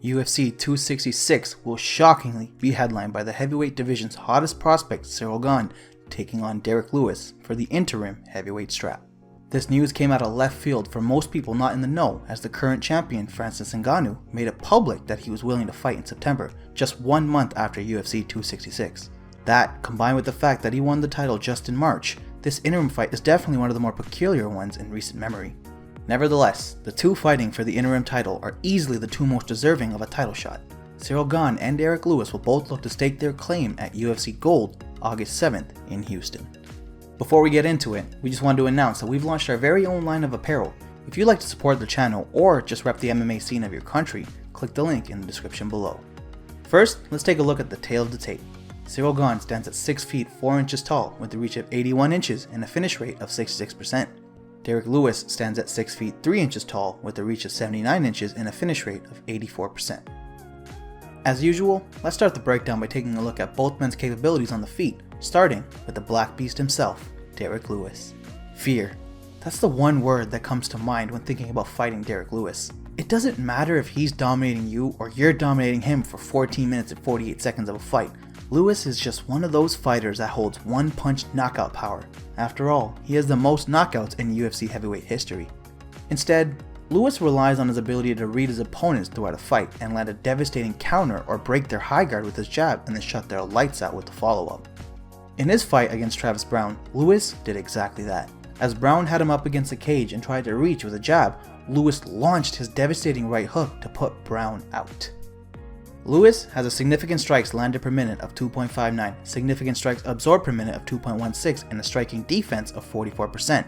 UFC 266 will shockingly be headlined by the heavyweight division's hottest prospect, Ciryl Gane, taking on Derrick Lewis for the interim heavyweight strap. This news came out of left field for most people not in the know, as the current champion Francis Ngannou made it public that he was willing to fight in September, just 1 month after UFC 266. That, combined with the fact that he won the title just in March, this interim fight is definitely one of the more peculiar ones in recent memory. Nevertheless, the two fighting for the interim title are easily the two most deserving of a title shot. Ciryl Gane and Derrick Lewis will both look to stake their claim at UFC Gold August 7th in Houston. Before we get into it, we just wanted to announce that we've launched our very own line of apparel. If you'd like to support the channel or just rep the MMA scene of your country, click the link in the description below. First, let's take a look at the tail of the tape. Ciryl Gane stands at 6 feet 4 inches tall with a reach of 81 inches and a finish rate of 66%. Derrick Lewis stands at 6 feet 3 inches tall with a reach of 79 inches and a finish rate of 84%. As usual, let's start the breakdown by taking a look at both men's capabilities on the feet, starting with the Black Beast himself, Derrick Lewis. Fear. That's the one word that comes to mind when thinking about fighting Derrick Lewis. It doesn't matter if he's dominating you or you're dominating him for 14 minutes and 48 seconds of a fight. Lewis is just one of those fighters that holds one-punch knockout power. After all, he has the most knockouts in UFC heavyweight history. Instead, Lewis relies on his ability to read his opponents throughout a fight and land a devastating counter or break their high guard with his jab and then shut their lights out with the follow-up. In his fight against Travis Browne, Lewis did exactly that. As Browne had him up against the cage and tried to reach with a jab, Lewis launched his devastating right hook to put Browne out. Lewis has a significant strikes landed per minute of 2.59, significant strikes absorbed per minute of 2.16, and a striking defense of 44%.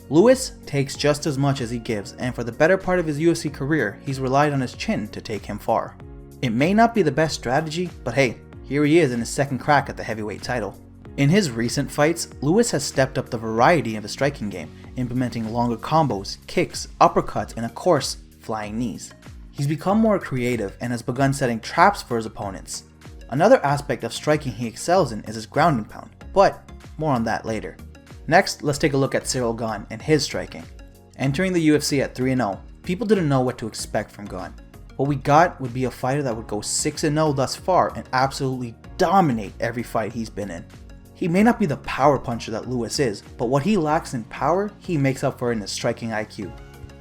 Lewis takes just as much as he gives, and for the better part of his UFC career, he's relied on his chin to take him far. It may not be the best strategy, but hey, here he is in his second crack at the heavyweight title. In his recent fights, Lewis has stepped up the variety of his striking game, implementing longer combos, kicks, uppercuts, and of course, flying knees. He's become more creative and has begun setting traps for his opponents. Another aspect of striking he excels in is his ground and pound, but more on that later. Next, let's take a look at Ciryl Gane and his striking. Entering the UFC at 3-0, people didn't know what to expect from Gane. What we got would be a fighter that would go 6-0 thus far and absolutely dominate every fight he's been in. He may not be the power puncher that Lewis is, but what he lacks in power, he makes up for in his striking IQ.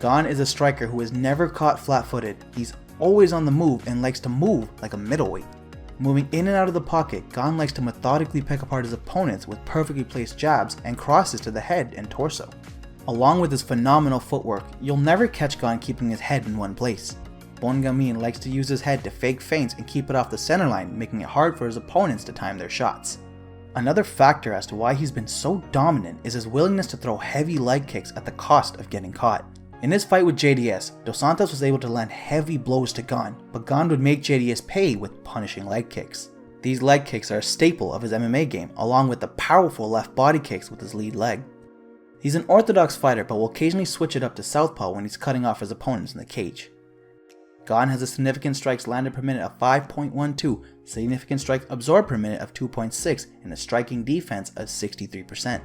Gane is a striker who is never caught flat-footed. He's always on the move and likes to move like a middleweight. Moving in and out of the pocket, Gane likes to methodically pick apart his opponents with perfectly placed jabs and crosses to the head and torso. Along with his phenomenal footwork, you'll never catch Gane keeping his head in one place. Bon Gamin likes to use his head to fake feints and keep it off the center line, making it hard for his opponents to time their shots. Another factor as to why he's been so dominant is his willingness to throw heavy leg kicks at the cost of getting caught. In his fight with JDS, Dos Santos was able to land heavy blows to Gane, but Gane would make JDS pay with punishing leg kicks. These leg kicks are a staple of his MMA game, along with the powerful left body kicks with his lead leg. He's an orthodox fighter, but will occasionally switch it up to southpaw when he's cutting off his opponents in the cage. Gane has a significant strikes landed per minute of 5.12, significant strikes absorbed per minute of 2.6, and a striking defense of 63%.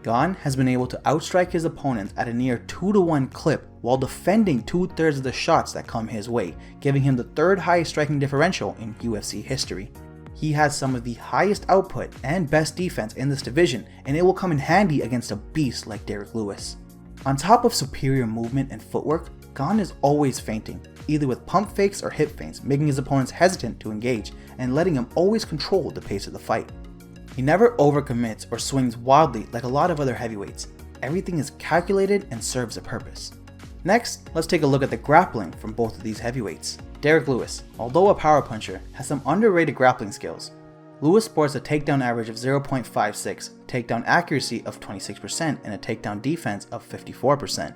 Gane has been able to outstrike his opponents at a near 2-to-1 clip while defending 2/3 of the shots that come his way, giving him the third highest striking differential in UFC history. He has some of the highest output and best defense in this division, and it will come in handy against a beast like Derrick Lewis. On top of superior movement and footwork, Gane is always feinting, either with pump fakes or hip feints, making his opponents hesitant to engage and letting him always control the pace of the fight. He never overcommits or swings wildly like a lot of other heavyweights. Everything is calculated and serves a purpose. Next, let's take a look at the grappling from both of these heavyweights. Derrick Lewis, although a power puncher, has some underrated grappling skills. Lewis sports a takedown average of 0.56, takedown accuracy of 26%, and a takedown defense of 54%.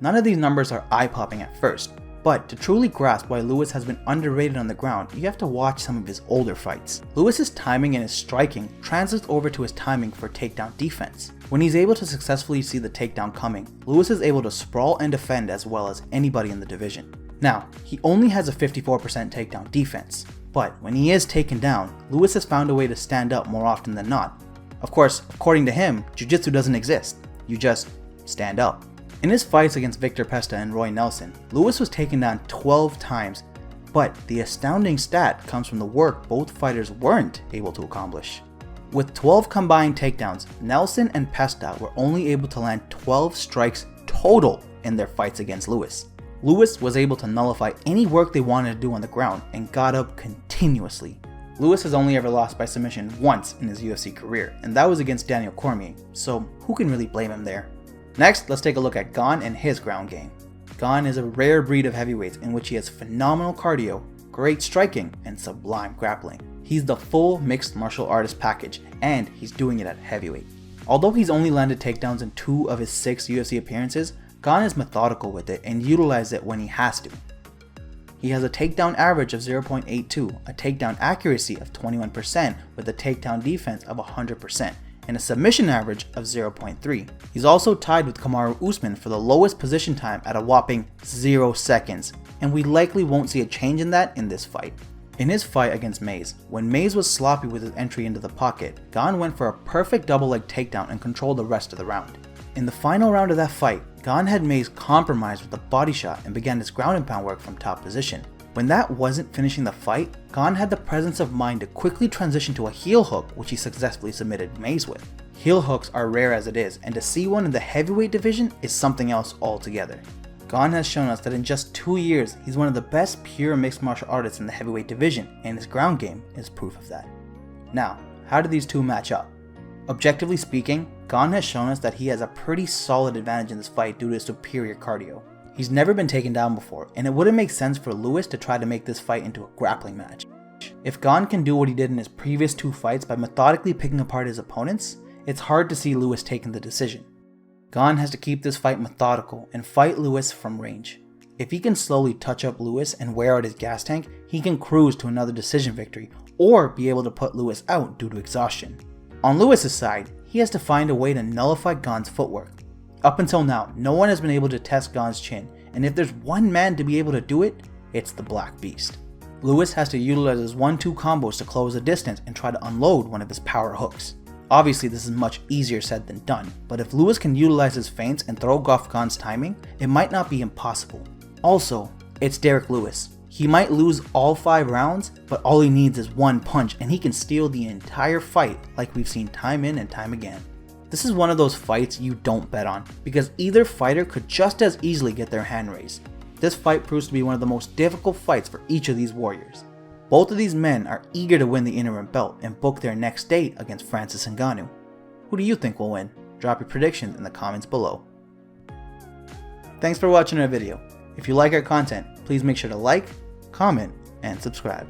None of these numbers are eye-popping at first, but to truly grasp why Lewis has been underrated on the ground, you have to watch some of his older fights. Lewis's timing and his striking translates over to his timing for takedown defense. When he's able to successfully see the takedown coming, Lewis is able to sprawl and defend as well as anybody in the division. Now, he only has a 54% takedown defense, but when he is taken down, Lewis has found a way to stand up more often than not. Of course, according to him, jiu-jitsu doesn't exist. You just stand up. In his fights against Victor Pesta and Roy Nelson, Lewis was taken down 12 times, but the astounding stat comes from the work both fighters weren't able to accomplish. With 12 combined takedowns, Nelson and Pesta were only able to land 12 strikes total in their fights against Lewis. Lewis was able to nullify any work they wanted to do on the ground and got up continuously. Lewis has only ever lost by submission once in his UFC career, and that was against Daniel Cormier, so who can really blame him there? Next, let's take a look at Gane and his ground game. Gane is a rare breed of heavyweights in which he has phenomenal cardio, great striking, and sublime grappling. He's the full mixed martial artist package, and he's doing it at heavyweight. Although he's only landed takedowns in 2 of his 6 UFC appearances, Gane is methodical with it and utilizes it when he has to. He has a takedown average of 0.82, a takedown accuracy of 21% with a takedown defense of 100%, and a submission average of 0.3. He's also tied with Kamaru Usman for the lowest position time at a whopping 0 seconds, and we likely won't see a change in that in this fight. In his fight against Mays, when Mays was sloppy with his entry into the pocket, Gane went for a perfect double leg takedown and controlled the rest of the round. In the final round of that fight, Gane had Mays compromised with a body shot and began his ground and pound work from top position. When that wasn't finishing the fight, Gane had the presence of mind to quickly transition to a heel hook, which he successfully submitted Mays with. Heel hooks are rare as it is, and to see one in the heavyweight division is something else altogether. Gane has shown us that in just 2 years, he's one of the best pure mixed martial artists in the heavyweight division, and his ground game is proof of that. Now, how do these two match up? Objectively speaking, Gane has shown us that he has a pretty solid advantage in this fight due to his superior cardio. He's never been taken down before, and it wouldn't make sense for Lewis to try to make this fight into a grappling match. If Gane can do what he did in his previous 2 fights by methodically picking apart his opponents, it's hard to see Lewis taking the decision. Gane has to keep this fight methodical and fight Lewis from range. If he can slowly touch up Lewis and wear out his gas tank, he can cruise to another decision victory or be able to put Lewis out due to exhaustion. On Lewis's side, he has to find a way to nullify Gane's footwork. Up until now, no one has been able to test Gane's chin, and if there's one man to be able to do it, it's the Black Beast. Lewis has to utilize his 1-2 combos to close the distance and try to unload one of his power hooks. Obviously this is much easier said than done, but if Lewis can utilize his feints and throw off Gane's timing, it might not be impossible. Also, it's Derrick Lewis. He might lose all 5 rounds, but all he needs is 1 punch and he can steal the entire fight like we've seen time in and time again. This is one of those fights you don't bet on, because either fighter could just as easily get their hand raised. This fight proves to be one of the most difficult fights for each of these warriors. Both of these men are eager to win the interim belt and book their next date against Francis Ngannou. Who do you think will win? Drop your predictions in the comments below. Thanks for watching our video. If you like our content, please make sure to like, comment, and subscribe.